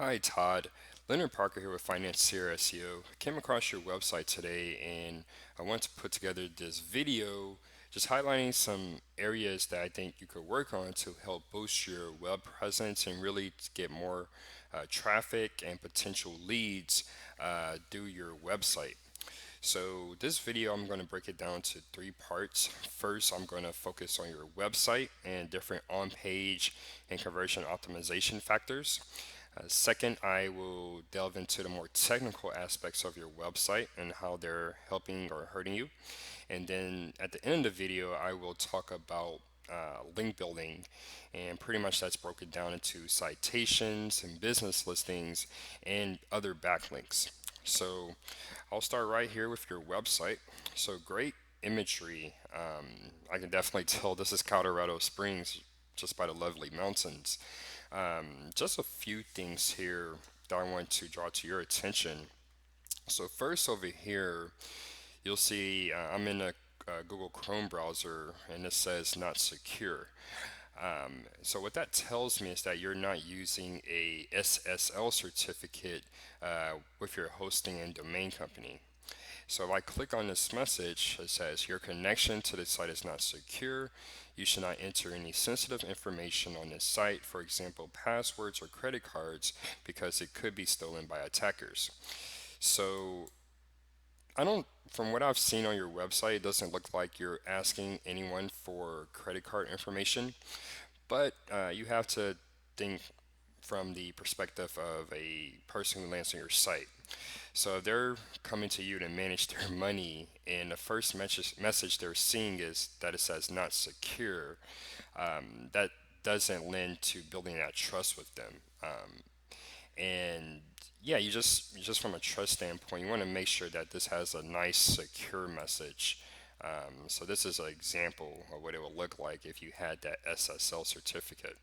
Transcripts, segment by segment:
Hi, Todd. Leonard Parker here with Financier SEO. I came across your website today and I want to put together this video just highlighting some areas that I think you could work on to help boost your web presence and really to get more traffic and potential leads through your website. So this video, I'm going to break it down to three parts. First, I'm going to focus on your website and different on-page and conversion optimization factors. Second, I will delve into the more technical aspects of your website and how they're helping or hurting you. And then at the end of the video, I will talk about link building, and pretty much that's broken down into citations and business listings and other backlinks. So I'll start right here with your website. So great imagery. I can definitely tell this is Colorado Springs just by the lovely mountains. Just a few things here that I want to draw to your attention. So first over here, you'll see I'm in a Google Chrome browser and it says not secure. So what that tells me is that you're not using a SSL certificate with your hosting and domain company. So if I click on this message, it says your connection to the site is not secure. You should not enter any sensitive information on this site, for example, passwords or credit cards, because it could be stolen by attackers. So I don't, from what I've seen on your website, it doesn't look like you're asking anyone for credit card information, but you have to think from the perspective of a person who lands on your site. So if they're coming to you to manage their money, and the first message they're seeing is that it says not secure, that doesn't lend to building that trust with them. And yeah, you just from a trust standpoint, you want to make sure that this has a nice secure message. So this is an example of what it would look like if you had that SSL certificate.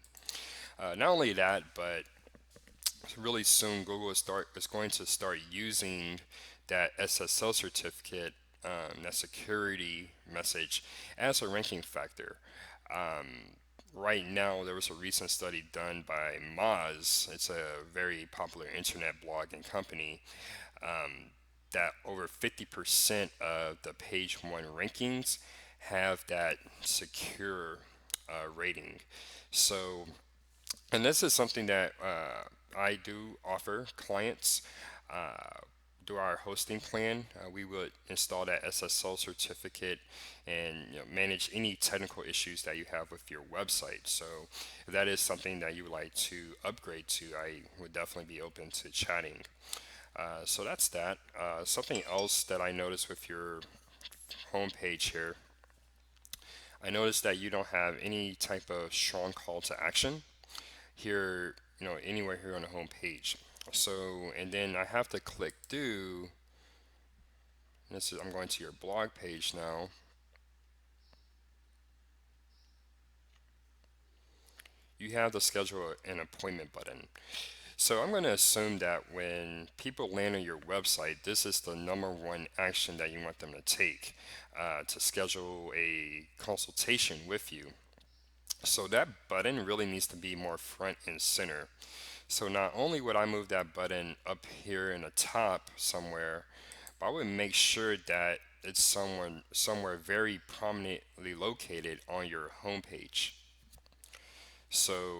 Not only that, but really soon Google is going to start using that SSL certificate, that security message, as a ranking factor. Right now, there was a recent study done by Moz. It's a very popular internet blog and company, that over 50% of the page one rankings have that secure rating. So, and this is something that I do offer clients. Do our hosting plan, we would install that SSL certificate and manage any technical issues that you have with your website. So if that is something that you would like to upgrade to, I would definitely be open to chatting. So that's that. Something else that I noticed with your homepage here, I noticed that you don't have any type of strong call to action here, anywhere here on the home page. So, and then I have to click through. I'm going to your blog page now. You have the schedule an appointment button. So I'm going to assume that when people land on your website, this is the number one action that you want them to take, to schedule a consultation with you. So that button really needs to be more front and center. So not only would I move that button up here in the top somewhere, but I would make sure that it's somewhere very prominently located on your homepage. So,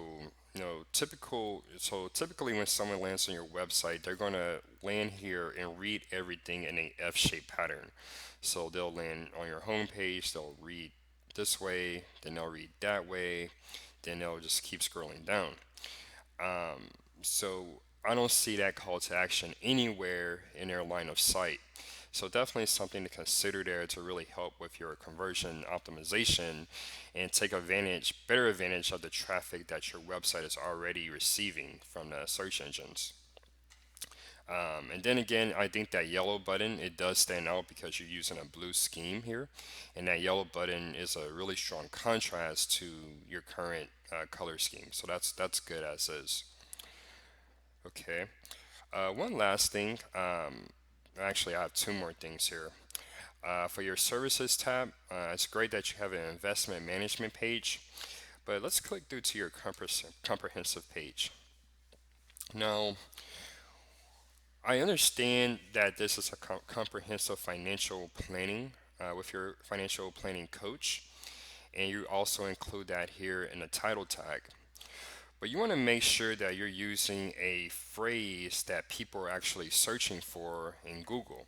typically when someone lands on your website, they're going to land here and read everything in a F-shaped pattern. So they'll land on your homepage, they'll read this way, then they'll read that way, then they'll just keep scrolling down. So I don't see that call to action anywhere in their line of sight. So definitely something to consider there to really help with your conversion optimization and take better advantage of the traffic that your website is already receiving from the search engines. And then again, I think that yellow button, it does stand out because you're using a blue scheme here, and that yellow button is a really strong contrast to your current color scheme. So that's good as is. Okay. One last thing. Actually, I have two more things here. For your services tab, it's great that you have an investment management page, but let's click through to your comprehensive page. Now, I understand that this is a comprehensive financial planning with your financial planning coach, and you also include that here in the title tag. But you want to make sure that you're using a phrase that people are actually searching for in Google.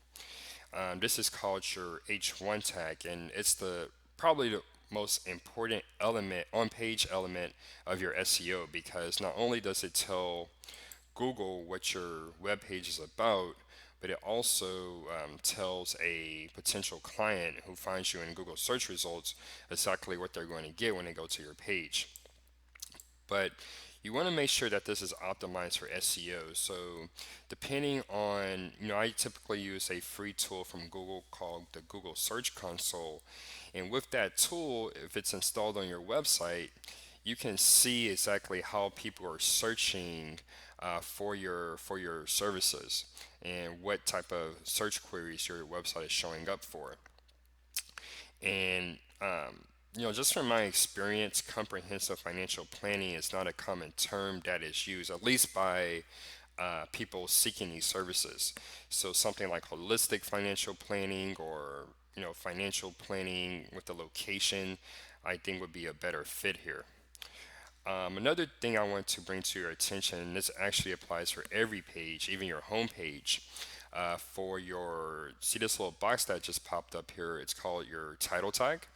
This is called your H1 tag, and it's the probably the most important element, on-page element of your SEO, because not only does it tell Google what your web page is about, but it also tells a potential client who finds you in Google search results exactly what they're going to get when they go to your page. But you want to make sure that this is optimized for SEO. So, depending on, I typically use a free tool from Google called the Google Search Console. And with that tool, if it's installed on your website, you can see exactly how people are searching for your services and what type of search queries your website is showing up for. And just from my experience, comprehensive financial planning is not a common term that is used, at least by people seeking these services. So something like holistic financial planning or financial planning with the location, I think would be a better fit here. Another thing I want to bring to your attention, and this actually applies for every page, even your home page, for your, see this little box that just popped up here, it's called your title tag.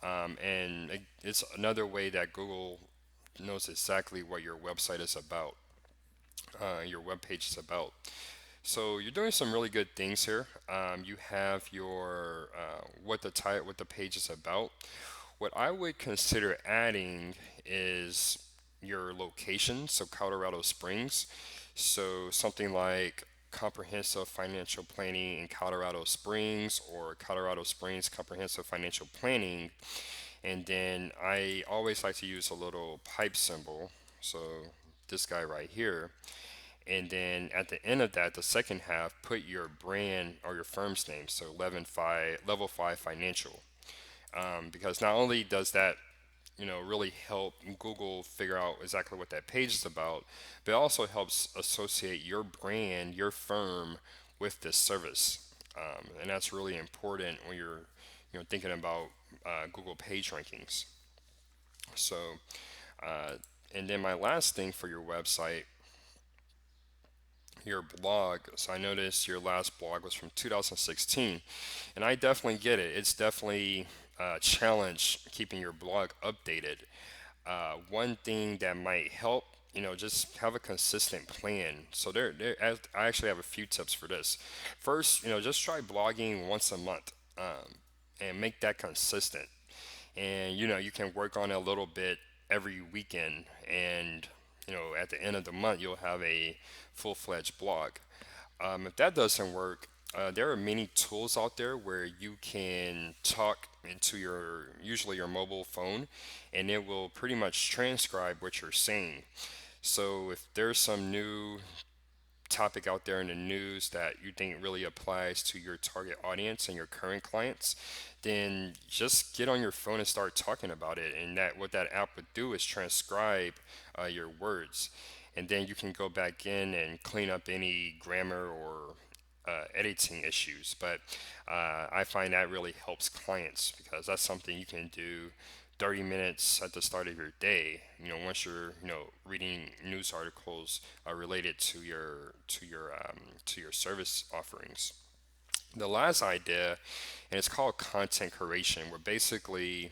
And it's another way that Google knows exactly what your website is about, your web page is about. So you're doing some really good things here. You have your what the page is about. What I would consider adding is your location, so Colorado Springs. So something like comprehensive financial planning in Colorado Springs or Colorado Springs comprehensive financial planning. And then I always like to use a little pipe symbol. So this guy right here. And then at the end of that, the second half, put your brand or your firm's name. So level 5 financial. Because not only does that really help Google figure out exactly what that page is about, but it also helps associate your brand, your firm, with this service. And that's really important when you're thinking about Google page rankings. So, uh, and then my last thing for your website, your blog. So I noticed your last blog was from 2016, and I definitely get it. It's definitely a challenge keeping your blog updated. One thing that might help, just have a consistent plan. So I actually have a few tips for this. First, just try blogging once a month, and make that consistent. And you can work on it a little bit every weekend, and at the end of the month, you'll have a full-fledged blog. If that doesn't work, there are many tools out there where you can talk into your usually your mobile phone, and it will pretty much transcribe what you're saying. So if there's some new topic out there in the news that you think really applies to your target audience and your current clients, then just get on your phone and start talking about it. And that what that app would do is transcribe your words, and then you can go back in and clean up any grammar or editing issues. But I find that really helps clients because that's something you can do 30 minutes at the start of your day. Once you're reading news articles related to your service offerings. The last idea, and it's called content curation, where basically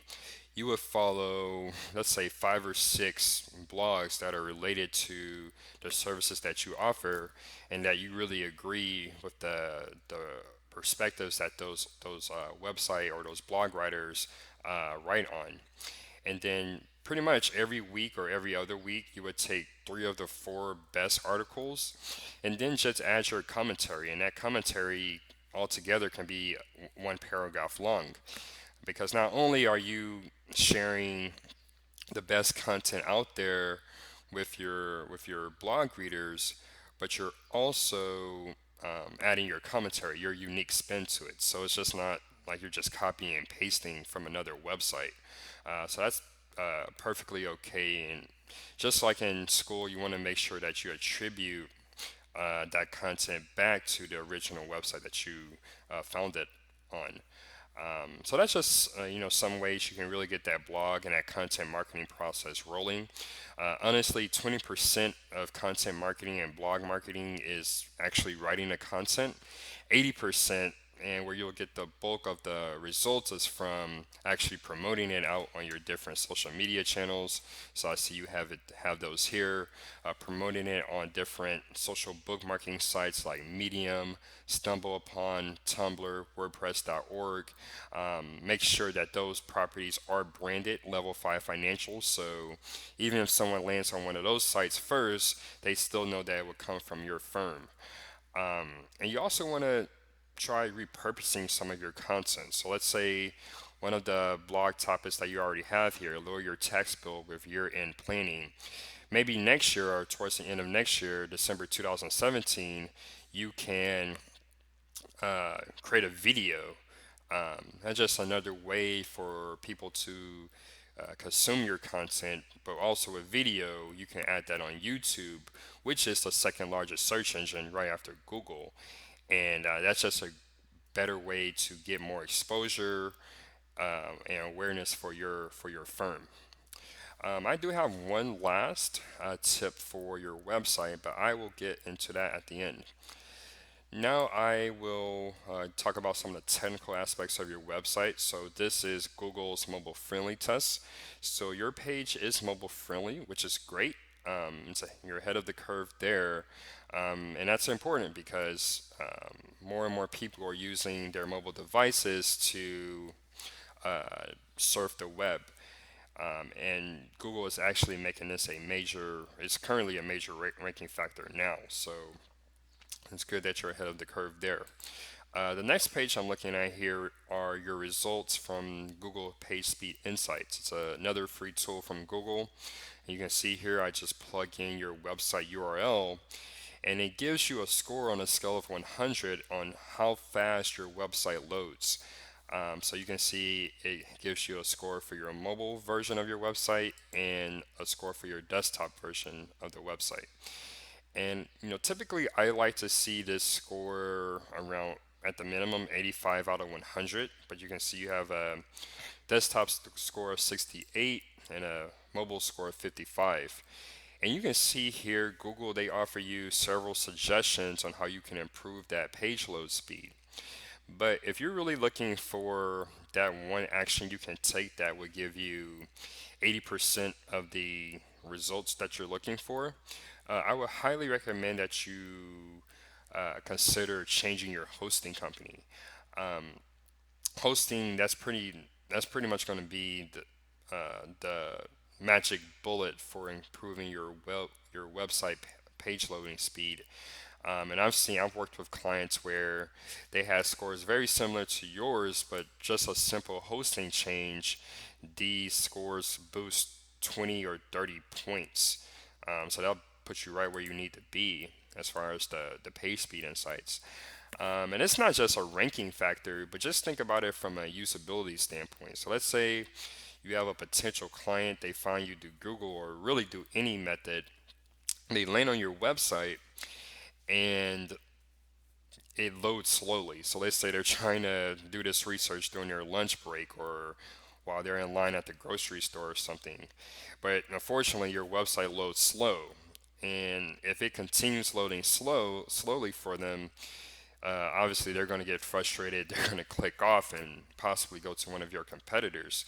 you would follow, let's say, 5 or 6 blogs that are related to the services that you offer, and that you really agree with the perspectives that those website or those blog writers write on. And then pretty much every week or every other week, you would take 3 of the 4 best articles, and then just add your commentary. And that commentary altogether can be 1 paragraph long, because not only are you sharing the best content out there with your blog readers, but you're also adding your commentary, your unique spin to it. So it's just not like you're just copying and pasting from another website. So that's perfectly okay. And just like in school, you want to make sure that you attribute that content back to the original website that you found it on. So that's just some ways you can really get that blog and that content marketing process rolling. Honestly, 20% of content marketing and blog marketing is actually writing the content. 80% and where you'll get the bulk of the results is from actually promoting it out on your different social media channels. So I see you have those here, promoting it on different social bookmarking sites like Medium, Stumble Upon, Tumblr, WordPress.org. Make sure that those properties are branded Level 5 Financial. So even if someone lands on one of those sites first, they still know that it would come from your firm. And you also want to try repurposing some of your content. So let's say one of the blog topics that you already have here, lower your tax bill with year-end planning. Maybe next year or towards the end of next year, December 2017, you can create a video. That's just another way for people to consume your content, but also with video, you can add that on YouTube, which is the second largest search engine right after Google. And that's just a better way to get more exposure and awareness for your firm. I do have one last tip for your website, but I will get into that at the end. Now I will talk about some of the technical aspects of your website. So this is Google's mobile friendly test. So your page is mobile friendly, which is great. You're ahead of the curve there. And that's important because more and more people are using their mobile devices to surf the web. And Google is actually making this it's currently a major ranking factor now. So it's good that you're ahead of the curve there. The next page I'm looking at here are your results from Google PageSpeed Insights. It's another free tool from Google. And you can see here I just plug in your website URL and it gives you a score on a scale of 100 on how fast your website loads. So you can see it gives you a score for your mobile version of your website and a score for your desktop version of the website. And typically I like to see this score around at the minimum 85 out of 100. But you can see you have a desktop score of 68 and a mobile score of 55. And you can see here, Google, they offer you several suggestions on how you can improve that page load speed. But if you're really looking for that one action you can take that would give you 80% of the results that you're looking for, I would highly recommend that you consider changing your hosting company. Hosting that's pretty much going to be the magic bullet for improving your website page loading speed. And I've worked with clients where they had scores very similar to yours, but just a simple hosting change, these scores boost 20 or 30 points. So that'll put you right where you need to be as far as the page speed insights. And it's not just a ranking factor, but just think about it from a usability standpoint. So let's say you have a potential client, they find you do Google or really do any method, they land on your website and it loads slowly. So let's say they're trying to do this research during their lunch break or while they're in line at the grocery store or something. But unfortunately, your website loads slow. And if it continues loading slowly for them, obviously they're going to get frustrated. They're going to click off and possibly go to one of your competitors.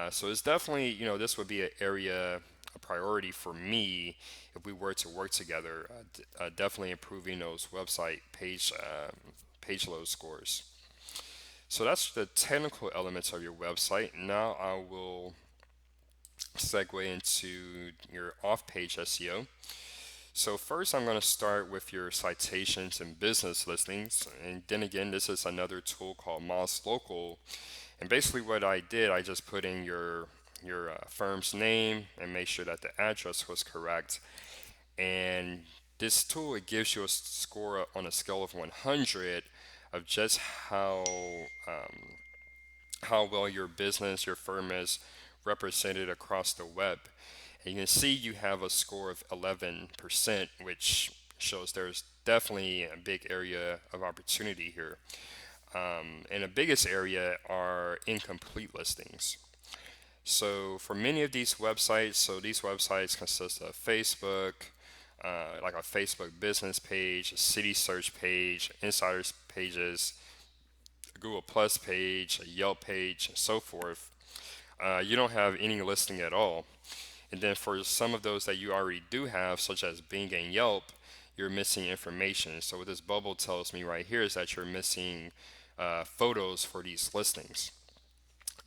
So it's definitely, this would be an area, a priority for me if we were to work together. Definitely improving those website page load scores. So that's the technical elements of your website. Now I will segue into your off-page SEO. So first I'm going to start with your citations and business listings. And then again, this is another tool called Moz Local. And basically what I did, I just put in your firm's name and make sure that the address was correct. And this tool, it gives you a score on a scale of 100 of just how well your business, your firm is represented across the web. And you can see you have a score of 11%, which shows there's definitely a big area of opportunity here. And the biggest area are incomplete listings. So for many of these websites, so these websites consist of Facebook, like a Facebook business page, a city search page, insiders pages, a Google Plus page, a Yelp page, and so forth. You don't have any listing at all. And then for some of those that you already do have, such as Bing and Yelp, you're missing information. So what this bubble tells me right here is that you're missing photos for these listings.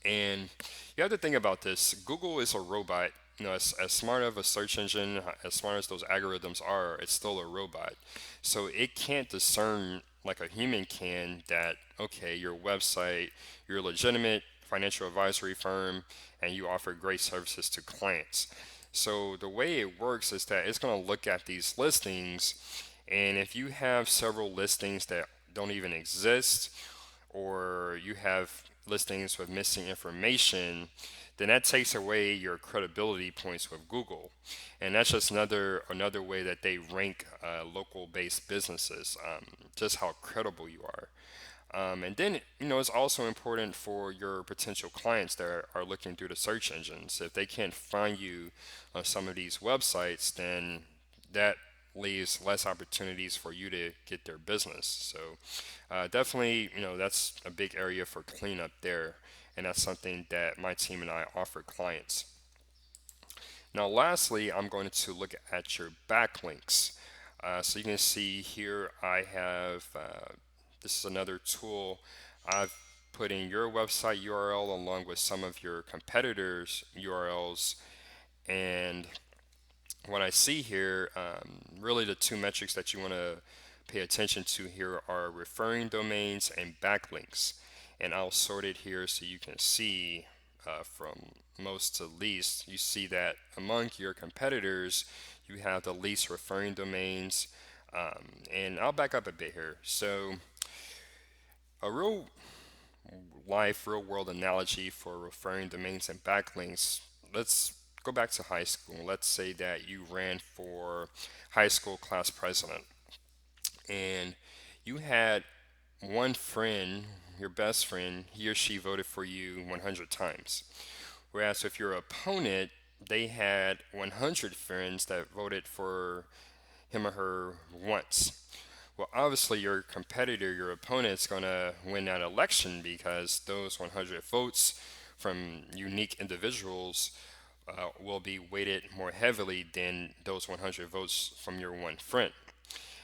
And you have to think about this. Google is a robot. As smart of a search engine, as smart as those algorithms are, it's still a robot. So it can't discern like a human can that, okay, your website, you're a legitimate financial advisory firm, and you offer great services to clients. So the way it works is that it's going to look at these listings, and if you have several listings that don't even exist, or you have listings with missing information, then that takes away your credibility points with Google, and that's just another way that they rank local based businesses, just how credible you are. And then, it's also important for your potential clients that are looking through the search engines. If they can't find you on some of these websites, then that leaves less opportunities for you to get their business. So, definitely, that's a big area for cleanup there. And that's something that my team and I offer clients. Now, lastly, I'm going to look at your backlinks. So you can see here I have, this is another tool. I've put in your website URL along with some of your competitors' URLs. And what I see here, really the two metrics that you want to pay attention to here are referring domains and backlinks. And I'll sort it here so you can see from most to least. You see that among your competitors, you have the least referring domains. And I'll back up a bit here. So, a real life, real world analogy for referring domains and backlinks. Let's go back to high school. Let's say that you ran for high school class president and you had one friend, your best friend, he or she voted for you 100 times. Whereas if your opponent, they had 100 friends that voted for him or her once. Well, obviously, your competitor, your opponent's going to win that election because those 100 votes from unique individuals will be weighted more heavily than those 100 votes from your one friend.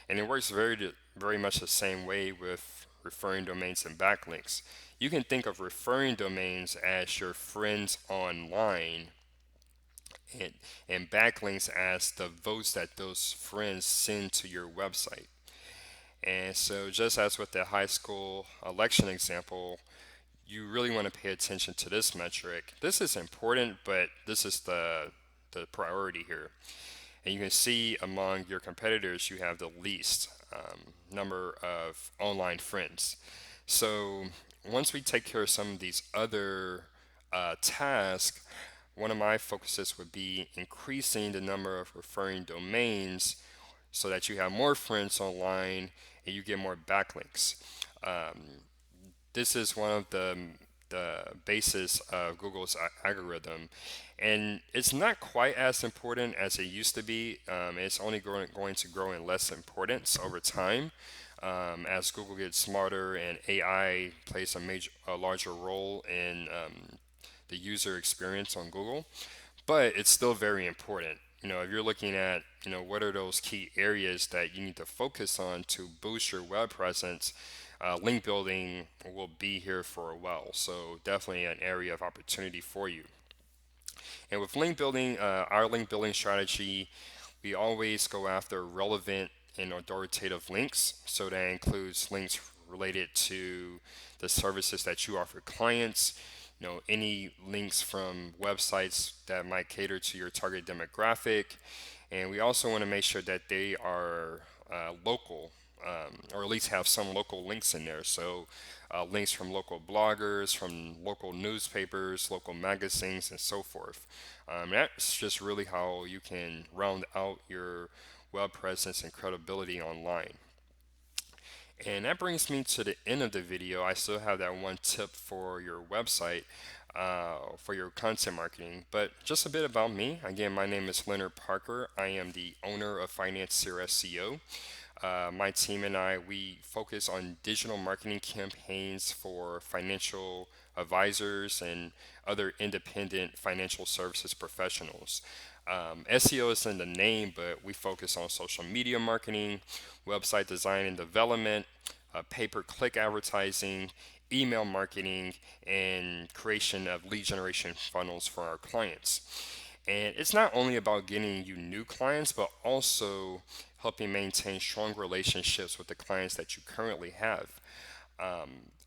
And it works very much the same way with referring domains and backlinks. You can think of referring domains as your friends online, and, and backlinks as the votes that those friends send to your website. And so, just as with the high school election example, you really want to pay attention to this metric. This is important, but this is the priority here. And you can see among your competitors, you have the least number of online friends. So, once we take care of some of these other tasks, one of my focuses would be increasing the number of referring domains so that you have more friends online and you get more backlinks. Um, this is one of the basis of Google's algorithm, and it's not quite as important as it used to be. It's only going to grow in less importance over time as Google gets smarter and AI plays a larger role in the user experience on Google. But it's still very important. If you're looking at, what are those key areas that you need to focus on to boost your web presence, link building will be here for a while. So definitely an area of opportunity for you. And with link building, our link building strategy, we always go after relevant and authoritative links. So that includes links related to the services that you offer clients, any links from websites that might cater to your target demographic. And we also want to make sure that they are local. or at least have some local links in there. So, links from local bloggers, from local newspapers, local magazines, and so forth. That's just really how you can round out your web presence and credibility online. And that brings me to the end of the video. I still have that one tip for your website, for your content marketing. But just a bit about me. Again, my name is Leonard Parker. I am the owner of Financier SEO. My team and I, we focus on digital marketing campaigns for financial advisors and other independent financial services professionals. SEO is in the name, but we focus on social media marketing, website design and development, pay-per-click advertising, email marketing, and creation of lead generation funnels for our clients. And it's not only about getting you new clients, but also helping maintain strong relationships with the clients that you currently have.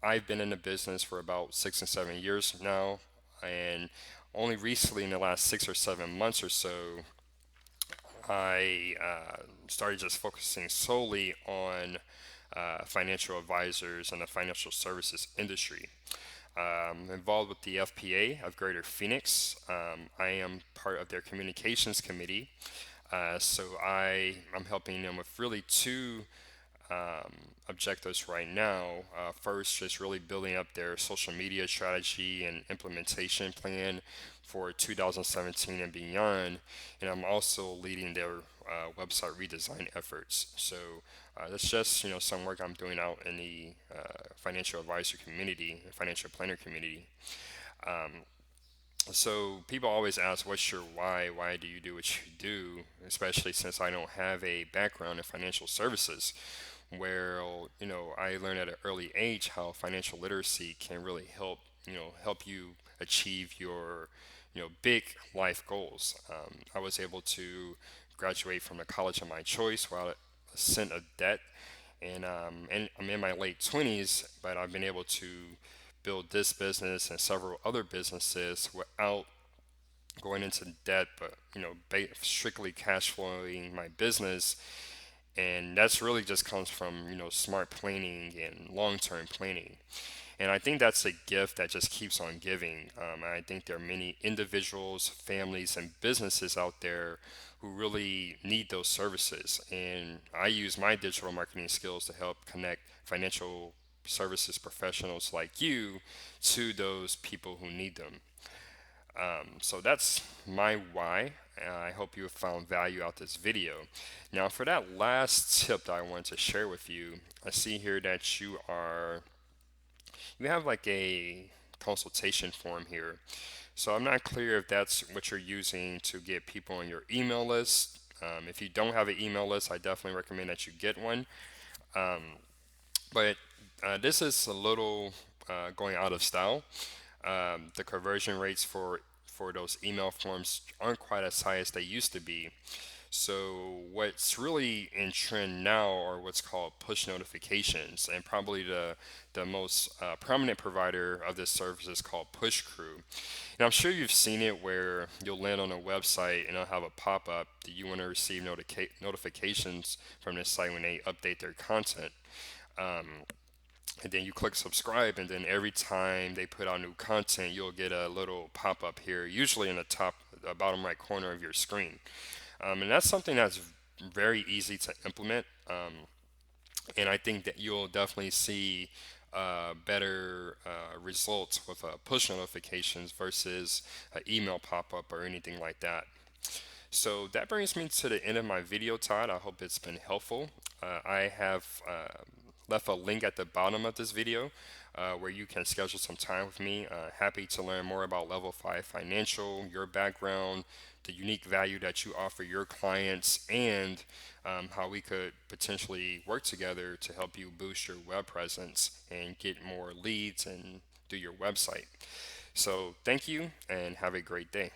I've been in the business for about 6 and 7 years now, and only recently in the last 6 or 7 months or so, I started just focusing solely on financial advisors and the financial services industry. Involved with the FPA of Greater Phoenix. I am part of their communications committee. I'm helping them with really two objectives right now. First, just really building up their social media strategy and implementation plan for 2017 and beyond. And I'm also leading their website redesign efforts. So that's just some work I'm doing out in the financial advisor community, financial planner community. So people always ask, "What's your why? Why do you do what you do?" Especially since I don't have a background in financial services, where I learned at an early age how financial literacy can really help you achieve your big life goals. I was able to graduate from the college of my choice without a cent of debt, and I'm in my late 20s, but I've been able to build this business and several other businesses without going into debt, but strictly cash flowing my business. And that's really just comes from smart planning and long-term planning. And I think that's a gift that just keeps on giving. I think there are many individuals, families, and businesses out there who really need those services. And I use my digital marketing skills to help connect financial services professionals like you to those people who need them. So that's my why. I hope you have found value out this video. Now, for that last tip that I wanted to share with you, I see here that you have like a consultation form here. So I'm not clear if that's what you're using to get people on your email list. If you don't have an email list, I definitely recommend that you get one. But this is a little going out of style. The conversion rates for those email forms aren't quite as high as they used to be. So what's really in trend now are what's called push notifications, and probably the most prominent provider of this service is called Push Crew. And I'm sure you've seen it where you'll land on a website and it'll have a pop-up that you want to receive notifications from this site when they update their content. And then you click subscribe, and then every time they put out new content, you'll get a little pop-up here, usually in the bottom right corner of your screen. And that's something that's very easy to implement. And I think that you'll definitely see better results with push notifications versus an email pop-up or anything like that. So that brings me to the end of my video, Todd. I hope it's been helpful. I have left a link at the bottom of this video where you can schedule some time with me. Happy to learn more about Level 5 Financial, your background, the unique value that you offer your clients, and how we could potentially work together to help you boost your web presence and get more leads and do your website. So thank you and have a great day.